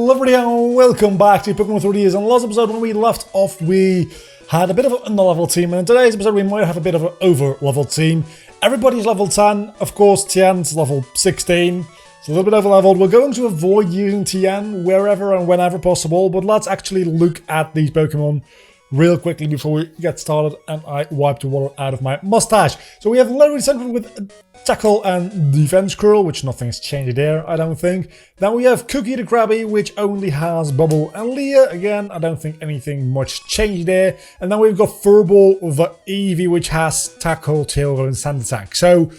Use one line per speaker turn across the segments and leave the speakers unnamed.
Hello everybody and welcome back to Pokemon 3Ds. In the last episode when we left off we had a bit of an under-level team, and in today's episode we might have a bit of an over-level team. Everybody's level 10, of course Tian's level 16, it's a little bit over-leveled. We're going to avoid using Tian wherever and whenever possible, but let's actually look at these Pokemon real quickly before we get started, and I wipe the water out of my mustache. So we have Larry Central with Tackle and Defense Curl, which nothing has changed there, I don't think. Then we have Cookie the Krabby, which only has Bubble and Leah. Again, I don't think anything much changed there. And then we've got Furball the Eevee, which has Tackle, Tailwind, and Sand Attack. So,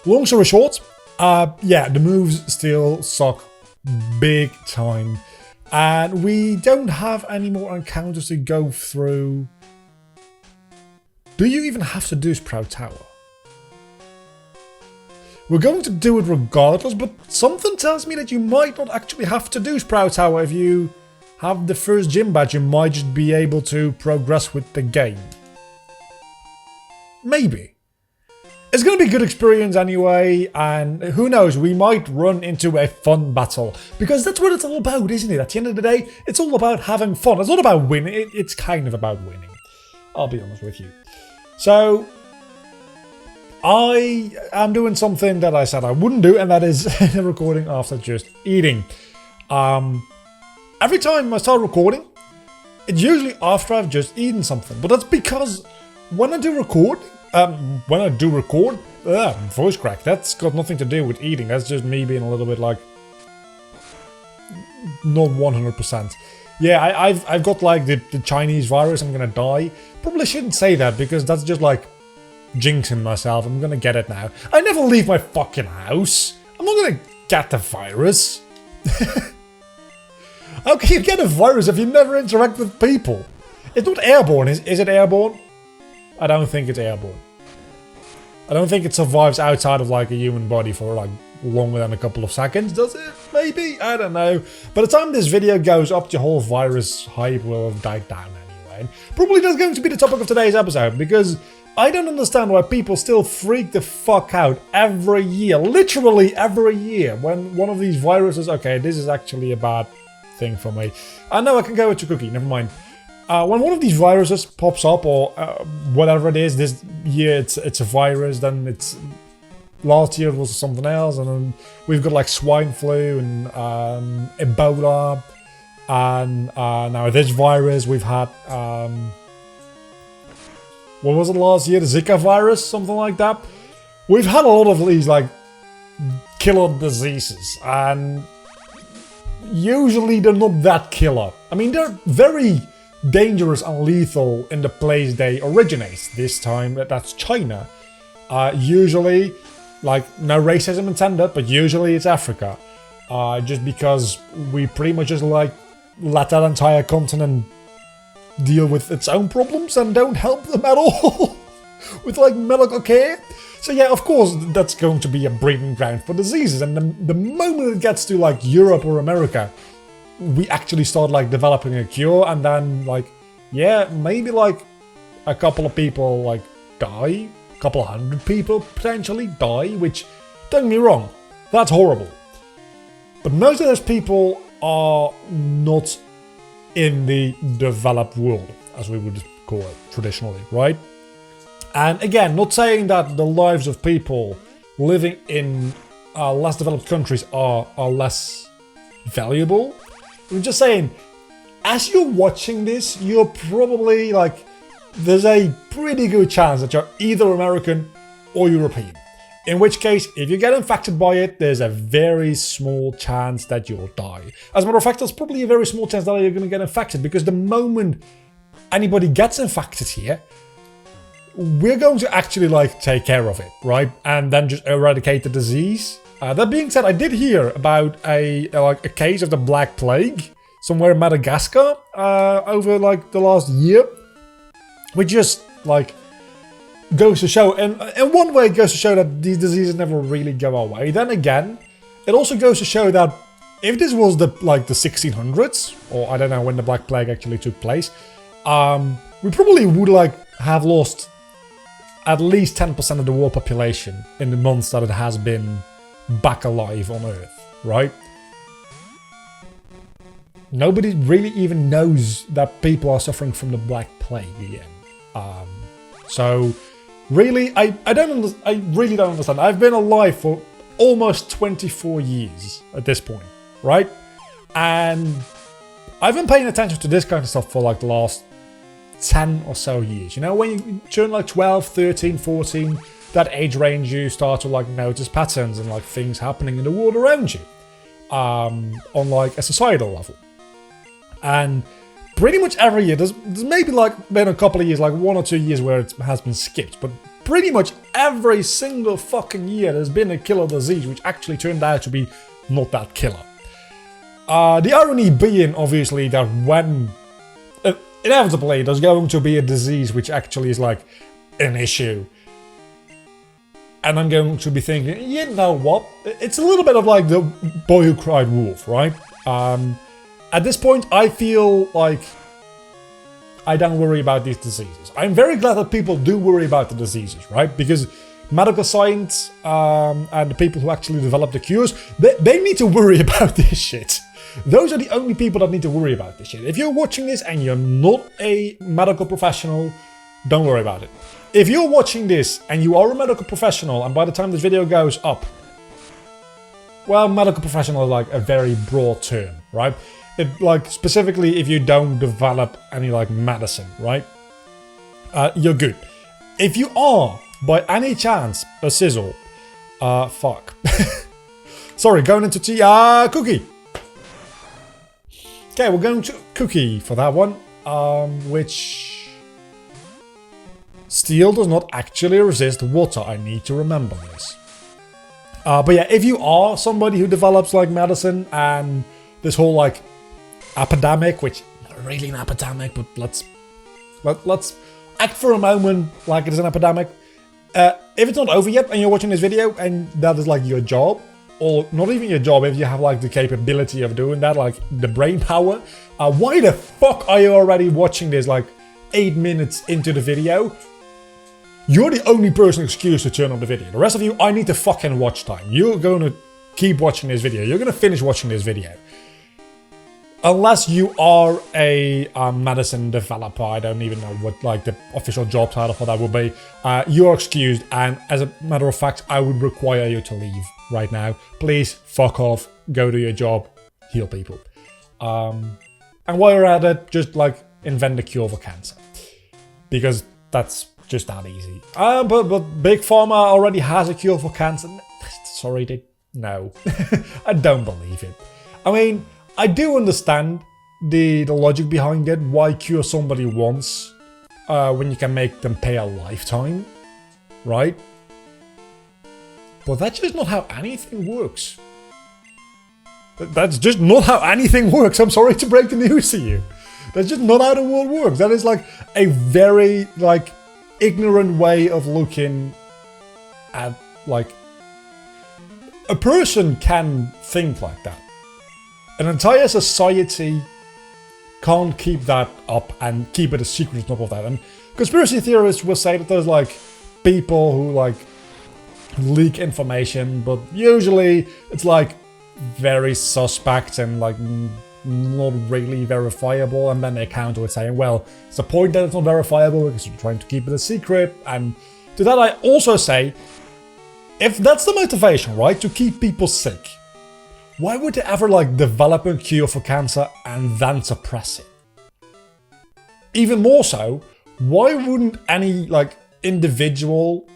long story short, yeah, the moves still suck big time. And we don't have any more encounters to go through. Do you even have to do Sprout Tower? We're going to do it regardless, but something tells me that you might not actually have to do Sprout Tower. If you have the first gym badge, you might just be able to progress with the game. Maybe. It's going to be a good experience anyway, and who knows, we might run into a fun battle. Because that's what it's all about, isn't it? At the end of the day, it's all about having fun. It's not about winning, it's kind of about winning. I'll be honest with you. So, I am doing something that I said I wouldn't do, and that is recording after just eating. Every time I start recording, it's usually after I've just eaten something. But that's because when I do record, voice crack, that's got nothing to do with eating. That's just me being a little bit like, not 100%. Yeah, I've got like the Chinese virus, I'm gonna die. Probably shouldn't say that because that's just like jinxing myself. I'm gonna get it now. I never leave my fucking house. I'm not gonna get the virus. How can you get a virus if you never interact with people? It's not airborne. Is it airborne? I don't think it's airborne. I don't think it survives outside of like a human body for like longer than a couple of seconds, does it? Maybe? I don't know. By the time this video goes up, the whole virus hype will have died down anyway. And probably that's going to be the topic of today's episode, because I don't understand why people still freak the fuck out every year, literally every year, when one of these viruses, okay, this is actually a bad thing for me. I know I can go with your cookie, never mind. When one of these viruses pops up, or whatever it is, this year it's a virus, then it's last year it was something else, and then we've got like swine flu and Ebola, and now this virus we've had. What was it last year? The Zika virus, something like that. We've had a lot of these like killer diseases, and usually they're not that killer. I mean, they're very dangerous and lethal in the place they originate. This time that's China. Usually, like, no racism intended, but usually it's Africa. Just because we pretty much just like let that entire continent deal with its own problems and don't help them at all with like medical care. So yeah, of course that's going to be a breeding ground for diseases, and the moment it gets to like Europe or America, we actually start like developing a cure, and then like, yeah, maybe like a couple of people like die, a couple of hundred people potentially die, which, don't get me wrong, that's horrible. But most of those people are not in the developed world, as we would call it traditionally, right? And again, not saying that the lives of people living in less developed countries are less valuable. I'm just saying, as you're watching this, you're probably like, there's a pretty good chance that you're either American or European. In which case, if you get infected by it, there's a very small chance that you'll die. As a matter of fact, there's probably a very small chance that you're going to get infected, because the moment anybody gets infected here, we're going to actually like take care of it, right? And then just eradicate the disease. That being said, I did hear about a case of the Black Plague somewhere in Madagascar over like the last year, which just like goes to show, and in one way it goes to show that these diseases never really go away. Then again, it also goes to show that if this was the 1600s, or I don't know when the Black Plague actually took place, we probably would like have lost at least 10% of the world population in the months that it has been back alive on Earth, right? nobody really even knows that people are suffering from the Black Plague again. So really, I really don't understand. I've been alive for almost 24 years at this point, right? And I've been paying attention to this kind of stuff for like the last 10 or so years. You know, when you turn like 12, 13, 14, that age range, you start to like notice patterns and like things happening in the world around you, on like a societal level. And pretty much every year, there's maybe like been a couple of years, like 1 or 2 years where it has been skipped, but pretty much every single fucking year there's been a killer disease which actually turned out to be not that killer. The irony being, obviously, that when inevitably there's going to be a disease which actually is like an issue, and I'm going to be thinking, you know what? It's a little bit of like the boy who cried wolf, right? At this point, I feel like I don't worry about these diseases. I'm very glad that people do worry about the diseases, right? Because medical science and the people who actually develop the cures, they need to worry about this shit. Those are the only people that need to worry about this shit. If you're watching this and you're not a medical professional, don't worry about it. If you're watching this and you are a medical professional, and by the time this video goes up, well, medical professional is like a very broad term, right? Like specifically if you don't develop any like medicine, right? You're good. If you are, by any chance, a sizzle, fuck. Sorry, going into tea, cookie. Okay, we're going to cookie for that one, which steel does not actually resist water. I need to remember this. But yeah, if you are somebody who develops like medicine and this whole like epidemic, which not really an epidemic, but let's act for a moment like it is an epidemic. If it's not over yet and you're watching this video and that is like your job, or not even your job, if you have like the capability of doing that, like the brain power, why the fuck are you already watching this like 8 minutes into the video? You're the only person excused to turn on the video. The rest of you, I need the fucking watch time. You're going to keep watching this video. You're going to finish watching this video. Unless you are a medicine developer, I don't even know what like the official job title for that would be. You're excused, and as a matter of fact, I would require you to leave right now. Please fuck off, go do your job, heal people. And while you're at it, just like invent a cure for cancer, because that's just that easy. But Big Pharma already has a cure for cancer. Sorry, no, I don't believe it. I mean, I do understand the logic behind it, why cure somebody once when you can make them pay a lifetime, right? But that's just not how anything works. That's just not how anything works. I'm sorry to break the news to you. That's just not how the world works. That is like a very like ignorant way of looking at like a person can think like that. An entire society can't keep that up and keep it a secret on top of that. And conspiracy theorists will say that there's like people who like leak information, but usually it's like very suspect and like not really verifiable, and then they counter it saying, well, it's the point that it's not verifiable because you're trying to keep it a secret. And to that I also say, if that's the motivation, right, to keep people sick, why would they ever like develop a cure for cancer and then suppress it? Even more so, why wouldn't any like individual,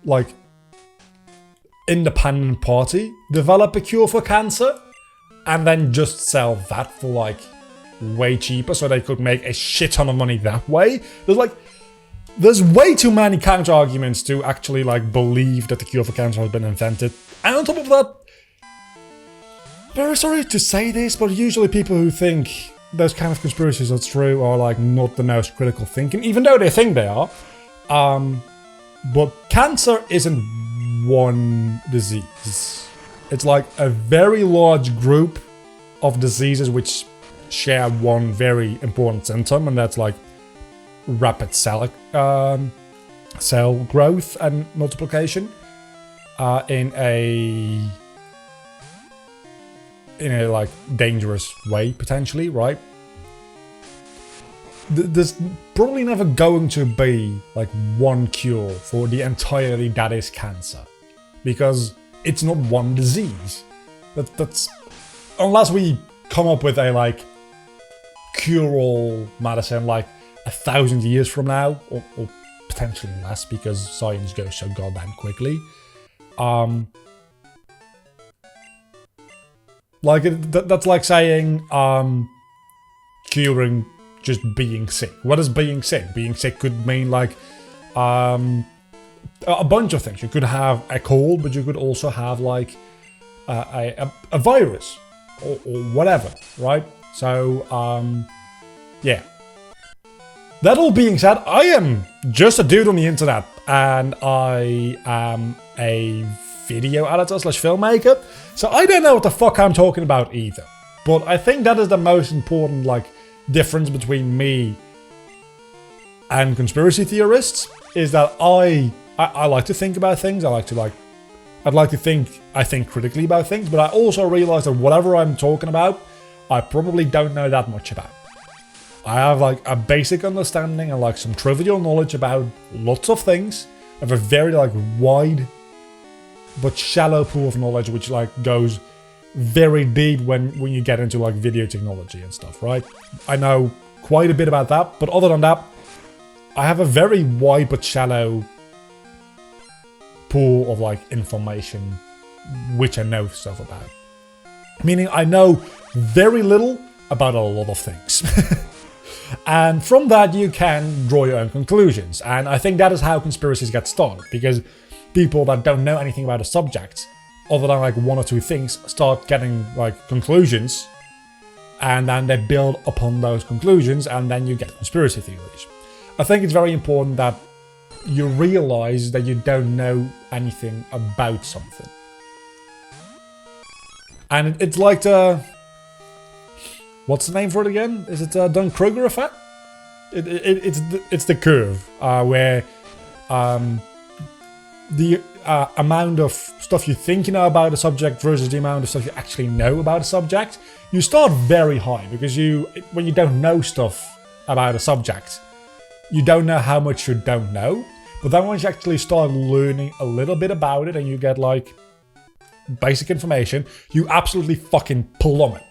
like independent party develop a cure for cancer and then just sell that for like way cheaper so they could make a shit ton of money that way? There's way too many counter arguments to actually like believe that the cure for cancer has been invented. And on top of that, very sorry to say this, but usually people who think those kind of conspiracies are true are like not the most critical thinking, even though they think they are. But cancer isn't one disease. It's like a very large group of diseases which share one very important symptom, and that's like rapid cell growth and multiplication in in a like dangerous way potentially, right? There's probably never going to be like one cure for the entirety that is cancer, because it's not one disease. That's unless we come up with a like cure-all medicine like 1,000 years from now, or potentially less, because science goes so goddamn quickly. Like that's like saying curing just being sick. What is being sick? Being sick could mean like a bunch of things. You could have a cold, but you could also have like a virus or whatever, right? So yeah. That all being said, I am just a dude on the internet, and I am a video editor / filmmaker, so I don't know what the fuck I'm talking about either. But I think that is the most important like difference between me and conspiracy theorists, is that I like to think about things. I think critically about things, but I also realize that whatever I'm talking about, I probably don't know that much about. I have like a basic understanding and like some trivial knowledge about lots of things. I have a very like wide but shallow pool of knowledge, which like goes very deep when you get into like video technology and stuff, right? I know quite a bit about that, but other than that, I have a very wide but shallow pool of like information which I know stuff about. Meaning I know very little about a lot of things. And from that you can draw your own conclusions. And I think that is how conspiracies get started, because people that don't know anything about a subject, other than like one or two things, start getting like conclusions, and then they build upon those conclusions, and then you get conspiracy theories. I think it's very important that you realize that you don't know anything about something. And it's like the... What's the name for it again? Is it Dunning-Kruger effect? It's the curve where the amount of stuff you think you know about a subject versus the amount of stuff you actually know about a subject. You start very high, because when you don't know stuff about a subject, you don't know how much you don't know. But then once you actually start learning a little bit about it and you get like basic information, you absolutely fucking plummet.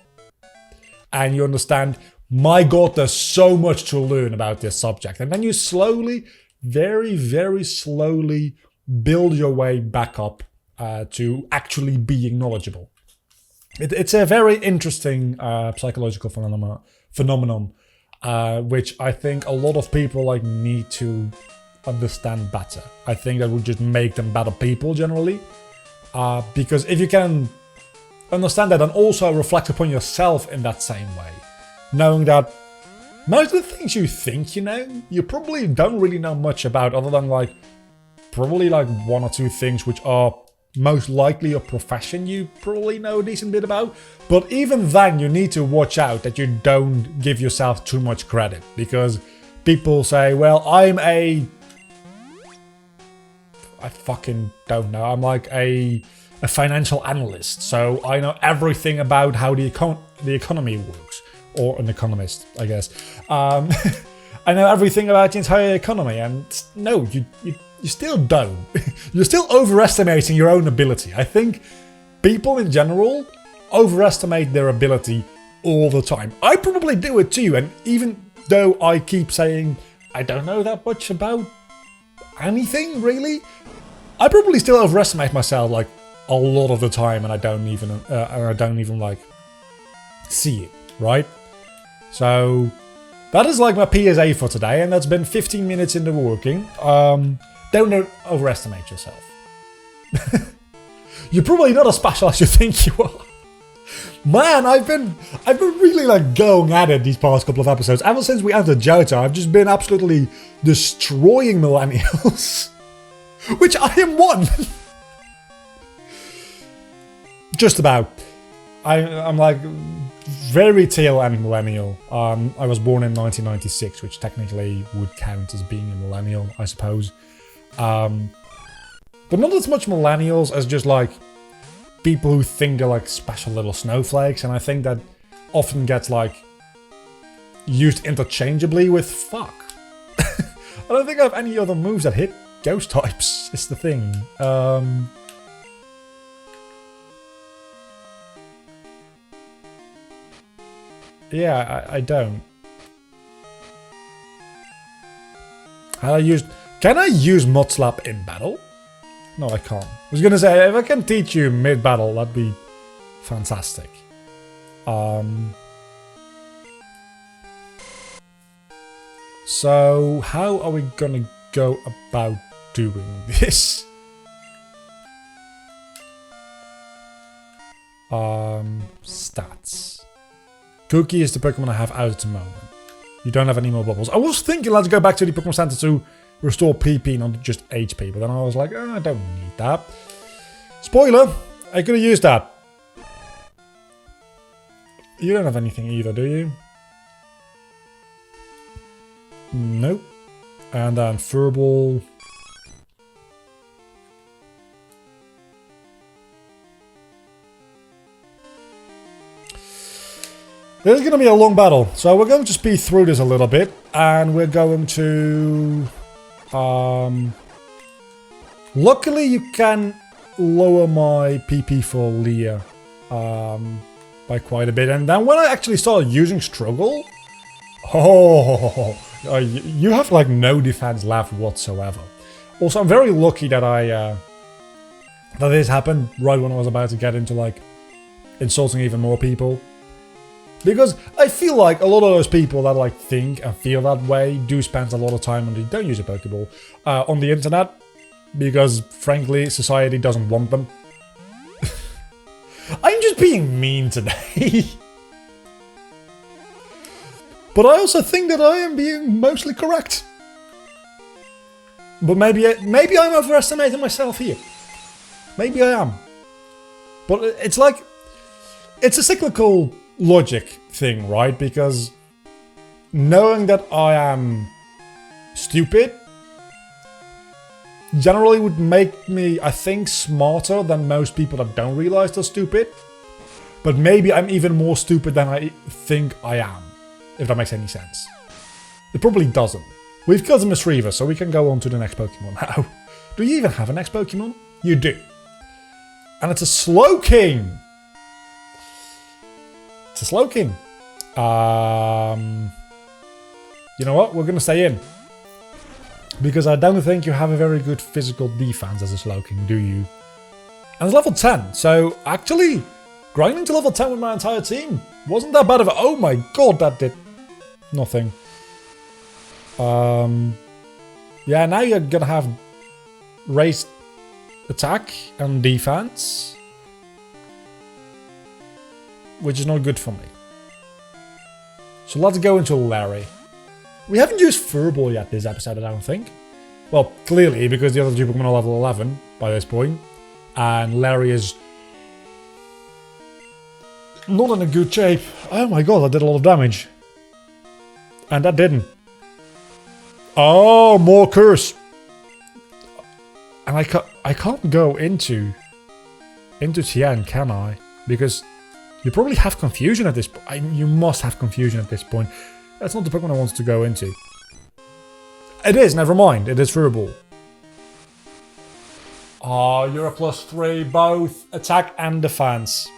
And you understand, my god, there's so much to learn about this subject. And then you slowly, very, very slowly build your way back up to actually being knowledgeable. It's a very interesting psychological phenomenon, which I think a lot of people like need to understand better. I think that would just make them better people generally. Because if you can understand that and also reflect upon yourself in that same way, knowing that most of the things you think you know, you probably don't really know much about, other than like probably like one or two things which are most likely a profession you probably know a decent bit about. But even then, you need to watch out that you don't give yourself too much credit, because people say, well, I fucking don't know, I'm like a financial analyst, so I know everything about how the economy works, or an economist, I guess. I know everything about the entire economy, and no, you still don't. You're still overestimating your own ability. I think people in general overestimate their ability all the time. I probably do it too, and even though I keep saying I don't know that much about anything really, I probably still overestimate myself like a lot of the time, and I don't even like see it, right? So that is like my PSA for today, and that's been 15 minutes into working. Don't overestimate yourself. You're probably not as special as you think you are. Man, I've been really like going at it these past couple of episodes. Ever since we entered Johto, I've just been absolutely destroying millennials. Which I am one. Just about. I'm like very tail end millennial. I was born in 1996, which technically would count as being a millennial, I suppose. But not as much millennials as just like people who think they're like special little snowflakes, and I think that often gets like used interchangeably with fuck. I don't think I have any other moves that hit ghost types, is the thing. Yeah, I don't. Can I use Mud Slap in battle? No, I can't. I was gonna say, if I can teach you mid-battle, that'd be fantastic. So, how are we gonna go about doing this? Stats. Cookie is the Pokemon I have out at the moment. You don't have any more bubbles. I was thinking let's go back to the Pokemon Center to restore PP, not just HP. But then I was like, oh, I don't need that. Spoiler, I could have used that. You don't have anything either, do you? Nope. And then Furball. This is going to be a long battle, so we're going to speed through this a little bit, and we're going to... luckily you can lower my PP for Leah by quite a bit, and then when I actually started using Struggle, you have like no defense left whatsoever. Also, I'm very lucky that that this happened right when I was about to get into like insulting even more people. Because I feel like a lot of those people that like think and feel that way do spend a lot of time when they don't use a Pokeball on the internet. Because frankly, society doesn't want them. I'm just being mean today. But I also think that I am being mostly correct. But maybe I'm overestimating myself here. Maybe I am. But it's like... it's a cyclical logic thing, right? Because knowing that I am stupid generally would make me, I think, smarter than most people that don't realize they're stupid. But maybe I'm even more stupid than I think I am, if that makes any sense. It probably doesn't. We've killed a Misreaver, so we can go on to the next Pokemon now. Do you even have a next Pokemon? You do. And it's a Slowking! It's a Slowking. You know what? We're going to stay in. Because I don't think you have a very good physical defense as a Slowking, do you? And it's level 10. So actually, grinding to level 10 with my entire team wasn't that bad of a... oh my god, that did nothing. Yeah, now you're going to have raised attack and defense. Which is not good for me. So let's go into Larry. We haven't used Furball yet this episode, I don't think. Well, clearly, because the other two Pokemon are level 11 by this point. And Larry is not in a good shape. Oh my god, that did a lot of damage. And that didn't. Oh, more curse. And I can't go into Tien, can I? Because you probably have confusion at this point. You must have confusion at this point. That's not the Pokemon I wanted to go into. It is, never mind. It is Furball. Oh, you're a +3, both attack and defense.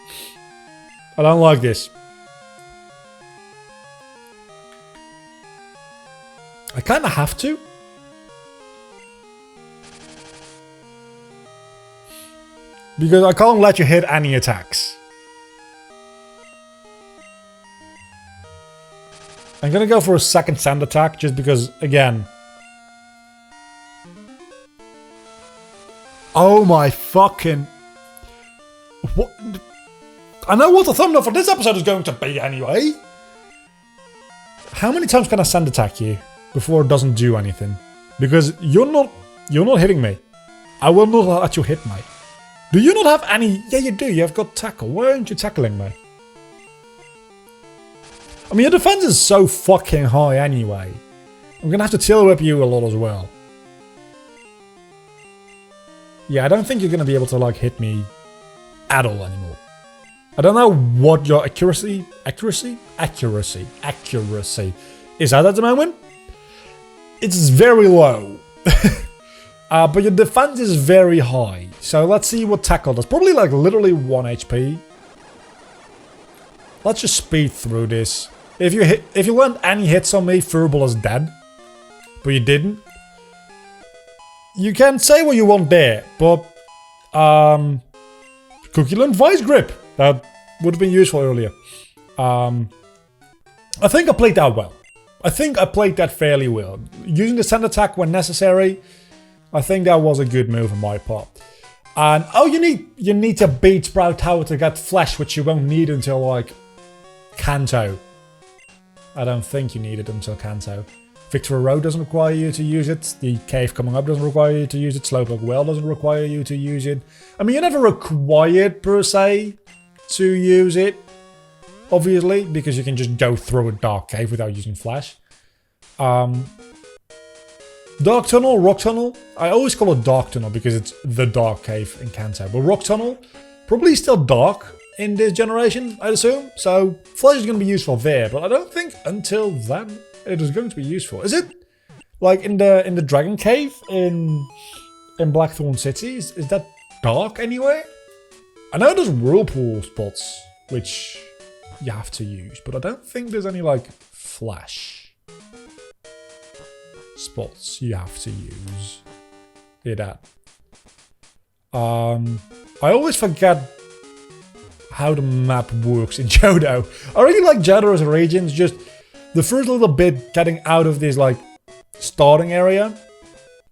I don't like this. I kind of have to. Because I can't let you hit any attacks. I'm gonna go for a second sand attack just because, again... oh my fucking... what? I know what the thumbnail for this episode is going to be anyway. How many times can I sand attack you before it doesn't do anything? Because you're not hitting me. I will not let you hit me. Do you not have any... yeah, you do. You have got tackle. Why aren't you tackling me? I mean, your defense is so fucking high anyway. I'm gonna have to tail whip you a lot as well. Yeah, I don't think you're gonna be able to, like, hit me at all anymore. I don't know what your accuracy is at the moment. It's very low. But your defense is very high. So let's see what tackle does. Probably like literally 1 HP. Let's just speed through this. If you land any hits on me, Furball is dead. But you didn't. You can say what you want there, but Cookie learned Vice Grip. That would have been useful earlier. I think I played that well. I think I played that fairly well. Using the sand attack when necessary, I think that was a good move on my part. And oh, you need to beat Sprout Tower to get Flash, which you won't need until like Kanto. I don't think you need it until Kanto. Victory Road doesn't require you to use it. The cave coming up doesn't require you to use it. Slowpoke Well doesn't require you to use it. I mean, you're never required per se to use it, obviously, because you can just go through a dark cave without using Flash. Dark Tunnel, Rock Tunnel. I always call it Dark Tunnel because it's the dark cave in Kanto. But Rock Tunnel, probably still dark in this generation, I'd assume. So Flash is going to be useful there, but I don't think until then it is going to be useful. Is it like in the Dragon Cave in Blackthorn City? Is that dark anyway? I know there's whirlpool spots which you have to use, but I don't think there's any like Flash spots you have to use. Hear that? I always forget how the map works in Johto. I really like Johto as a region. It's just the first little bit getting out of this like starting area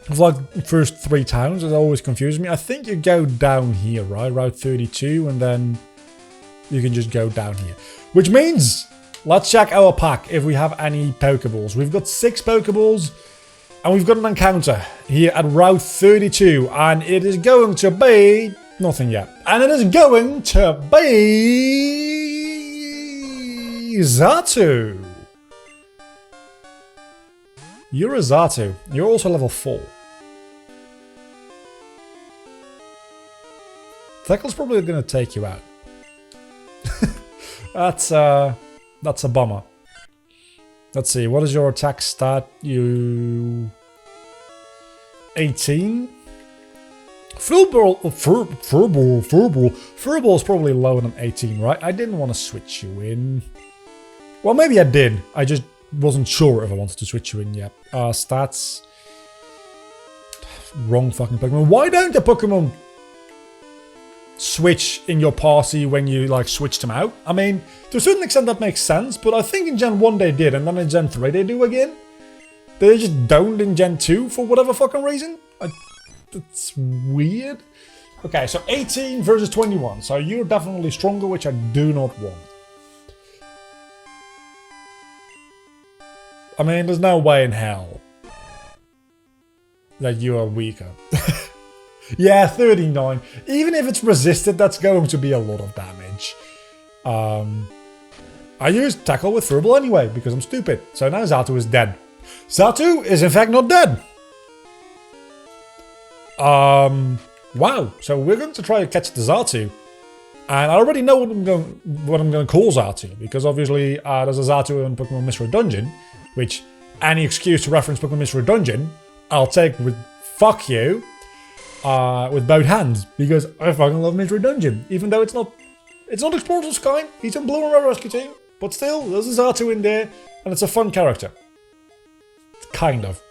of like first 3 towns is always confuses me. I think you go down here, right? Route 32, and then you can just go down here. Which means, let's check our pack if we have any Pokeballs. We've got 6 Pokeballs, and we've got an encounter here at Route 32, and it is going to be nothing yet. And it is going to be Xatu. You're a Xatu. You're also level 4. Tackle's probably going to take you out. That's a bummer. Let's see, what is your attack stat? You 18? Furball is probably lower than 18, right? I didn't want to switch you in. Well, maybe I did. I just wasn't sure if I wanted to switch you in yet. Stats. Wrong fucking Pokemon. Why don't the Pokemon switch in your party when you like switch them out? I mean, to a certain extent that makes sense, but I think in Gen 1 they did, and then in Gen 3 they do again. They just don't in Gen 2 for whatever fucking reason. It's weird. Okay, so 18 versus 21. So you're definitely stronger, which I do not want. I mean, there's no way in hell that you are weaker. Yeah, 39. Even if it's resisted, that's going to be a lot of damage. I used Tackle with Furball anyway, because I'm stupid. So now Xatu is dead. Xatu is in fact not dead. Wow. So we're going to try to catch the Xatu. And I already know what I'm going to call Xatu, because obviously there's a Xatu in Pokemon Mystery Dungeon, which any excuse to reference Pokemon Mystery Dungeon, I'll take with fuck you. With both hands, because I fucking love Mystery Dungeon, even though it's not Explorers of Sky. He's in Blue and Red Rescue Team, but still, there's a Xatu in there, and it's a fun character. Kind of.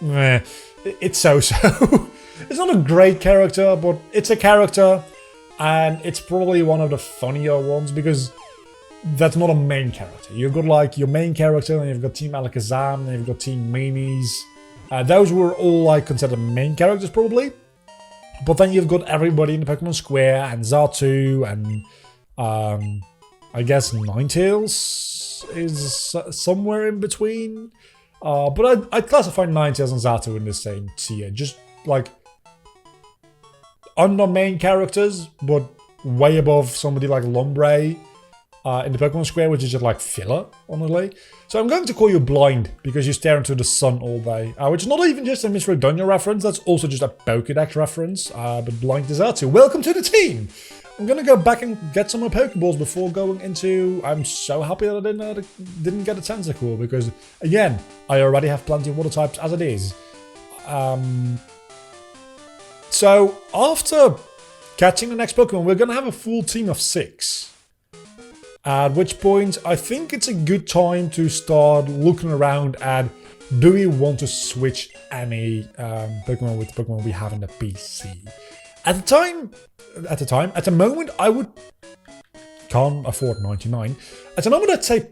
Meh. It's so-so. It's not a great character, but it's a character, and it's probably one of the funnier ones, because that's not a main character. You've got like your main character, and you've got Team Alakazam, and you've got Team Mimis. Those were all like considered main characters probably, but then you've got everybody in the Pokemon Square and Xatu and I guess Ninetales is somewhere in between. But I'd classify Ninetales and Xatu in the same tier, just like under main characters, but way above somebody like Lombre in the Pokemon Square, which is just like filler, honestly. So I'm going to call you Blind, because you stare into the sun all day. Which is not even just a Mystery Dungeon reference, that's also just a Pokédex reference. But Blind is out too. Welcome to the team! I'm gonna go back and get some more Pokeballs before going into... I'm so happy that I didn't get a Tentacool, because, again, I already have plenty of water types as it is. So, after catching the next Pokemon, we're gonna have a full team of 6. At which point, I think it's a good time to start looking around at, do we want to switch any Pokemon with the Pokemon we have in the PC? At the moment, I can't afford 99. At the moment, I'd say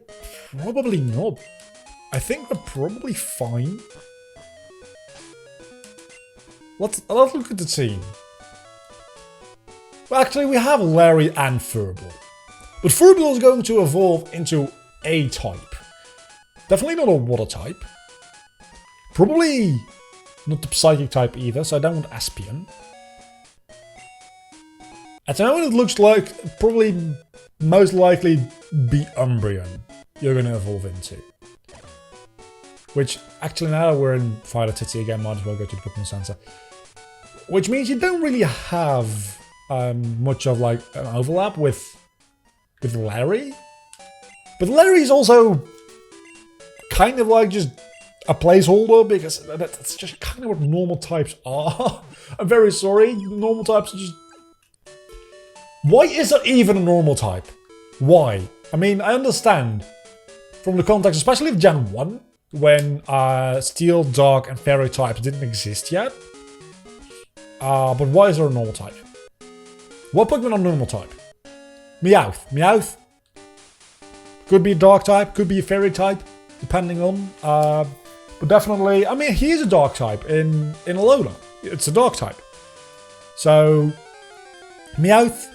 probably not. I think we're probably fine. Let's look at the team. Well, actually, we have Larry and Furble. But Furble is going to evolve into a type. Definitely not a water type. Probably not the psychic type either, so I don't want Espion. At the moment it looks like probably most likely be Umbreon you're going to evolve into. Which, actually now that we're in Violet City again, might as well go to the Pokemon Center. Which means you don't really have much of like an overlap with Larry. But Larry is also kind of like just a placeholder, because that's just kind of what normal types are. I'm very sorry, normal types are just... Why is there even a normal type? Why? I mean, I understand from the context, especially of Gen 1, when Steel, Dark and Fairy types didn't exist yet. But why is there a normal type? What Pokemon are normal type? Meowth. Meowth could be a Dark type, could be a Fairy type, depending on. But definitely, I mean, he is a Dark type in Alola. It's a Dark type. So, Meowth,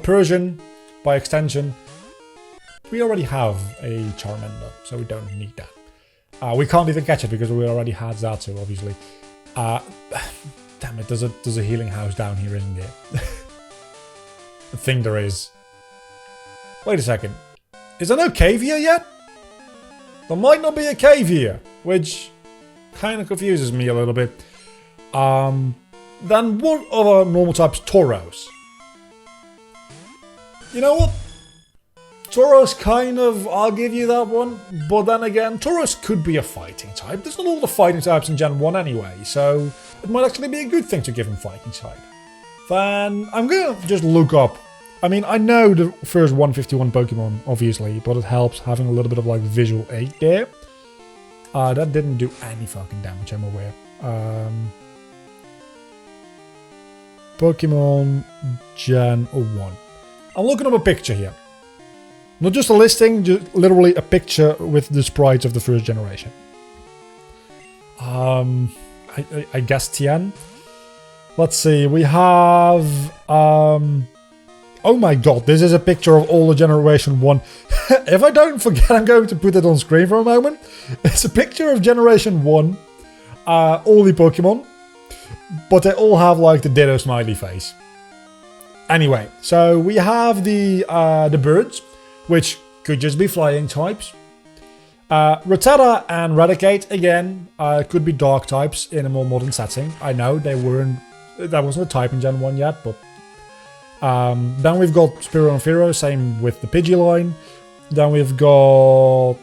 Persian, by extension. We already have a Charmander, so we don't need that. We can't even catch it because we already had Zatu, obviously. Damn it, there's a healing house down here, isn't there? I think there is. Wait a second. Is there no cave here yet? There might not be a cave here, which kind of confuses me a little bit. Then what other normal types? Tauros. You know what? Tauros kind of, I'll give you that one. But then again, Tauros could be a fighting type. There's not all the fighting types in Gen 1 anyway, so it might actually be a good thing to give him fighting type. Then I'm going to just look up. I mean, I know the first 151 Pokemon, obviously, but it helps having a little bit of like visual aid there. That didn't do any fucking damage, I'm aware. Pokemon Gen 1. I'm looking up a picture here. Not just a listing, just literally a picture with the sprites of the first generation. I guess Tien. Let's see, we have... oh my god, this is a picture of all the Generation 1. If I don't forget, I'm going to put it on screen for a moment. It's a picture of Generation 1. All the Pokemon. But they all have like the Ditto smiley face. Anyway, so we have the birds, which could just be flying types. Rattata and Raticate, again, could be dark types in a more modern setting. I know they weren't, that wasn't a type in Gen 1 yet, but... then we've got Spearow and Fearow, same with the Pidgeline. Then we've got...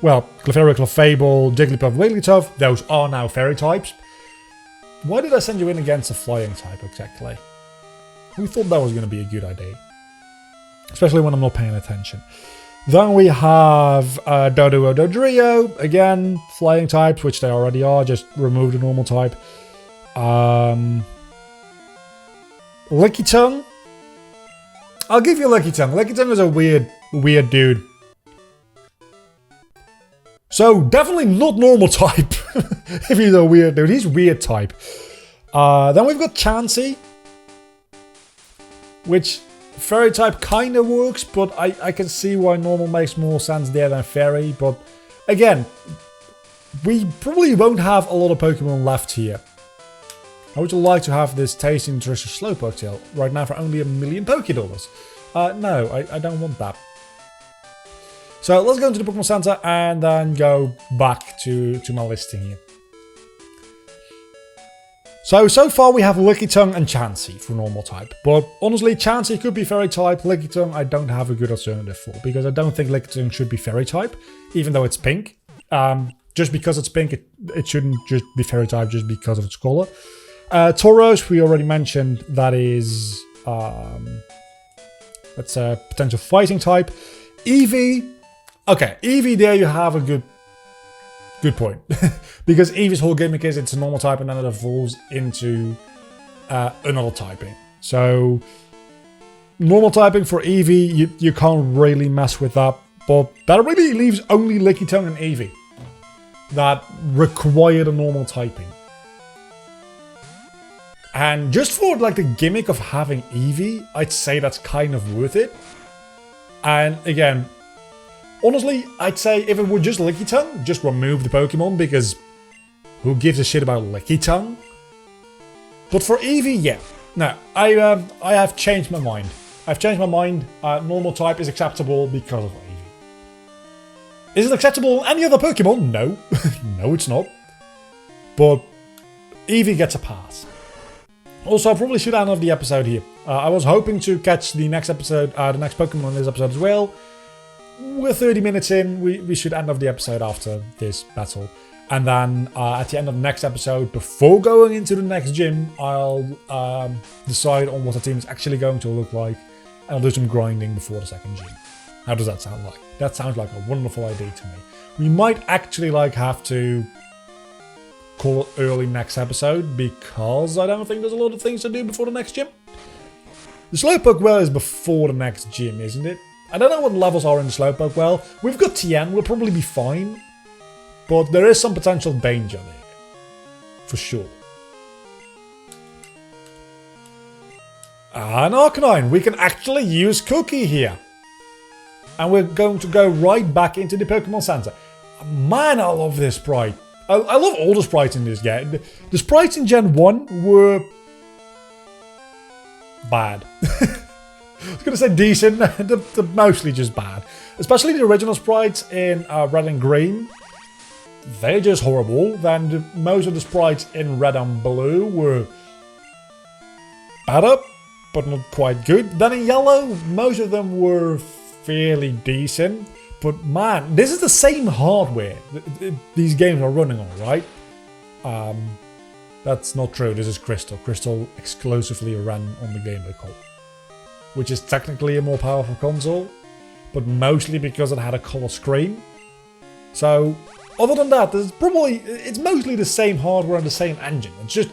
well, Clefairy, Clefable, Jigglypuff, Wigglytuff. Those are now fairy types. Why did I send you in against a flying type, exactly? We thought that was going to be a good idea. Especially when I'm not paying attention. Then we have Doduo, Dodrio. Again, flying types, which they already are. Just remove the normal type. Lickitung. I'll give you Lickitung. Lickitung is a weird dude. So, definitely not normal type. If he's a weird dude. He's weird type. Then we've got Chansey. Which, fairy type kind of works, but I can see why normal makes more sense there than fairy. But, again, we probably won't have a lot of Pokemon left here. I would like to have this tasty and nutritious Slowpoke tail right now for only $1,000,000 Pokédollars. No, I don't want that. So let's go into the Pokemon Center and then go back to my listing here. So far we have Lickitung and Chansey for normal type. But honestly, Chansey could be fairy type. Lickitung I don't have a good alternative for, because I don't think Lickitung should be fairy type, even though it's pink. Just because it's pink, it shouldn't just be fairy type just because of its color. Tauros, we already mentioned, that is... that's a potential fighting type. Eevee... Okay, Eevee, there you have a good point. Because Eevee's whole gimmick is it's a normal type and then it evolves into another typing. So, normal typing for Eevee, you can't really mess with that. But that really leaves only Lickitung and Eevee that require the normal typing. And just for like the gimmick of having Eevee, I'd say that's kind of worth it. And again, honestly, I'd say if it were just Lickitung, just remove the Pokemon, because who gives a shit about Lickitung? But for Eevee, yeah. No, I have changed my mind. I've changed my mind. Normal type is acceptable because of Eevee. Is it acceptable any other Pokemon? No. No, it's not. But Eevee gets a pass. Also, I probably should end off the episode here. I was hoping to catch the next episode, the next Pokemon in this episode as well. We're 30 minutes in, we should end off the episode after this battle. And then at the end of the next episode, before going into the next gym, I'll decide on what the team is actually going to look like. And I'll do some grinding before the second gym. How does that sound like? That sounds like a wonderful idea to me. We might actually have to call it early next episode, because I don't think there's a lot of things to do before the next gym. The Slowpoke Well is before the next gym, isn't it? I don't know what levels are in the Slowpoke Well. We've got Tien, we'll probably be fine. But there is some potential danger there. For sure. And Arcanine, we can actually use Cookie here. And we're going to go right back into the Pokemon Center. Man, I love this sprite. I love all the sprites in this game. The sprites in Gen 1 were... bad. I was going to say decent, they're mostly just bad. Especially the original sprites in Red and Green. They're just horrible. Then most of the sprites in Red and Blue were better, but not quite good. Then in Yellow, most of them were fairly decent. But man, this is the same hardware these games are running on, right? That's not true. This is Crystal. Crystal exclusively ran on the Game Boy Color, which is technically a more powerful console, but mostly because it had a color screen. So, other than that, it's mostly the same hardware and the same engine. It's just,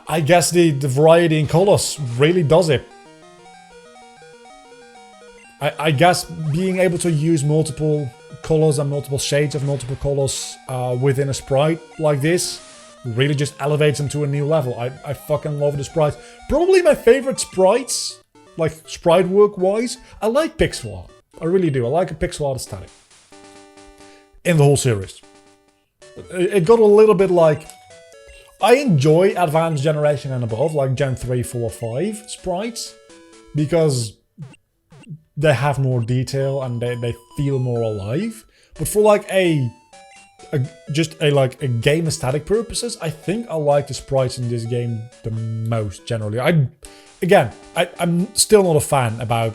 I guess the variety in colors really does it. I guess being able to use multiple colors and multiple shades of multiple colors within a sprite like this really just elevates them to a new level. I fucking love the sprites. Probably my favorite sprites, like sprite work wise, I like pixel art. I really do. I like a pixel art aesthetic in the whole series. It got a little bit like... I enjoy Advanced Generation and above, like Gen 3, 4, 5 sprites, because they have more detail and they feel more alive. But for like a game aesthetic purposes, I think I like the sprites in this game the most generally. I'm still not a fan about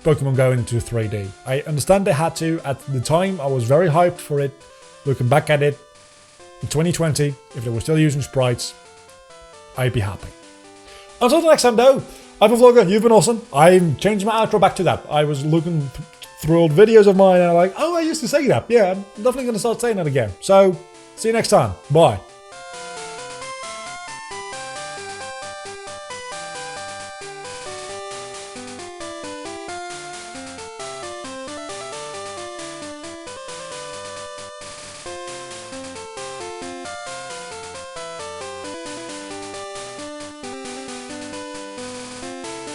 Pokemon going into 3D. I understand they had to. At the time, I was very hyped for it. Looking back at it, in 2020, if they were still using sprites, I'd be happy. Until the next time though, I've been Vlogger, you've been awesome. I'm changing my outro back to that. I was looking through old videos of mine and I'm like, oh, I used to say that. Yeah, I'm definitely going to start saying that again. So, see you next time. Bye.